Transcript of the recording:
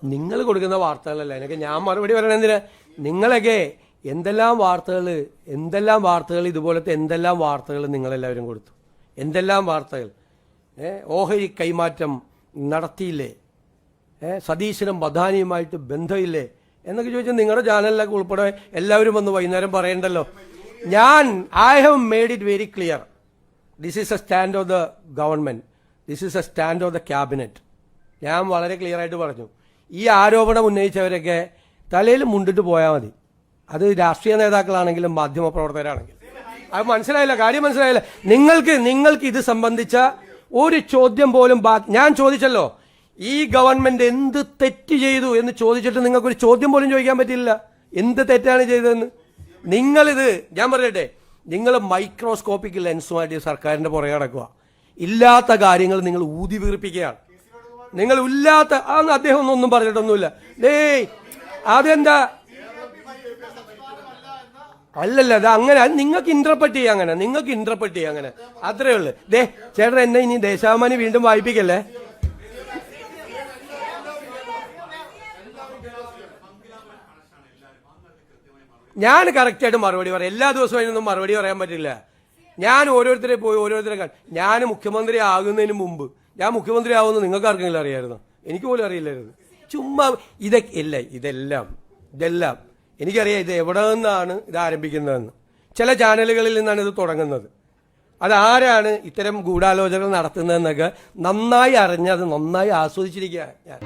നിങ്ങൾ കൊടുക്കുന്ന വാർത്തകളല്ല എനിക്ക് ഞാൻ മറുപടി പറയണ എന്തിനാ? നിങ്ങളൊക്കെ എന്തെല്ലാം വാർത്തകൾ ഇതുപോലത്തെ എന്തെല്ലാം വാർത്തകൾ നിങ്ങളെല്ലാവരും കൊടുത്തു, എന്തെല്ലാം വാർത്തകൾ. ഓഹരി കൈമാറ്റം നടത്തിയില്ലേ, സതീശനും ബദാനിയുമായിട്ട് ബന്ധമില്ലേ എന്നൊക്കെ ചോദിച്ചാൽ നിങ്ങളുടെ ചാനലിലൊക്കെ ഉൾപ്പെടെ എല്ലാവരും വന്ന് വൈകുന്നേരം പറയണ്ടല്ലോ. I have made it very clear. This is A stand of the government, this is A stand of the cabinet. ഞാൻ വളരെ ക്ലിയർ ആയിട്ട് പറഞ്ഞു. ഈ ആരോപണം ഉന്നയിച്ചവരൊക്കെ തലയിൽ മുണ്ടിട്ട് പോയാൽ മതി. അത് രാഷ്ട്രീയ നേതാക്കളാണെങ്കിലും മാധ്യമപ്രവർത്തകരാണെങ്കിലും. അത് മനസ്സിലായില്ല, കാര്യം മനസ്സിലായില്ല. നിങ്ങൾക്ക് ഇത് സംബന്ധിച്ച ഒരു ചോദ്യം പോലും ഞാൻ ചോദിച്ചല്ലോ. ഈ ഗവൺമെന്റ് എന്ത് തെറ്റ് ചെയ്തു എന്ന് ചോദിച്ചിട്ട് നിങ്ങൾക്കൊരു ചോദ്യം പോലും ചോദിക്കാൻ പറ്റില്ല. എന്ത് തെറ്റാണ് ചെയ്തതെന്ന് നിങ്ങളിത് ഞാൻ പറയട്ടെ, നിങ്ങൾ മൈക്രോസ്കോപ്പിക് ലെൻസുമായിട്ട് സർക്കാരിന്റെ പുറകെ നടക്കുക. ഇല്ലാത്ത കാര്യങ്ങൾ നിങ്ങൾ ഊതി വീർപ്പിക്കുകയാണ്. നിങ്ങൾ ഇല്ലാത്ത അദ്ദേഹം ഒന്നും പറഞ്ഞിട്ടൊന്നുമില്ല. അതെന്താ അല്ലല്ല, അത് അങ്ങനെ നിങ്ങൾക്ക് ഇന്റർപ്രറ്റ് ചെയ്യാം, അങ്ങനെ അത്രേ ഉള്ളു. ചേട്ടൻ എന്നെ ഇനി ദേശാഭിമാനി വീണ്ടും വായിപ്പിക്കല്ലേ. ഞാൻ കറക്റ്റായിട്ട് മറുപടി പറയാം. എല്ലാ ദിവസവും അതിനൊന്നും മറുപടി പറയാൻ പറ്റില്ല. ഞാൻ ഓരോരുത്തരെ ഞാൻ മുഖ്യമന്ത്രി ആകുന്നതിന് മുമ്പ് ഞാൻ മുഖ്യമന്ത്രി ആവുമെന്ന് നിങ്ങൾക്ക് ആർക്കെങ്കിലും അറിയാമായിരുന്നോ? എനിക്ക് പോലും അറിയില്ലായിരുന്നു. ചുമ്മാ ഇതെല്ലാം എനിക്കറിയാം ഇത് എവിടെ നിന്നാണ് ഇത് ആരംഭിക്കുന്നതെന്ന്. ചില ചാനലുകളിൽ നിന്നാണ് ഇത് തുടങ്ങുന്നത്. അതാരാണ് ഇത്തരം ഗൂഢാലോചനകൾ നടത്തുന്നതെന്നൊക്കെ നന്നായി അറിഞ്ഞത്, നന്നായി ആസ്വദിച്ചിരിക്കുക ഞാൻ.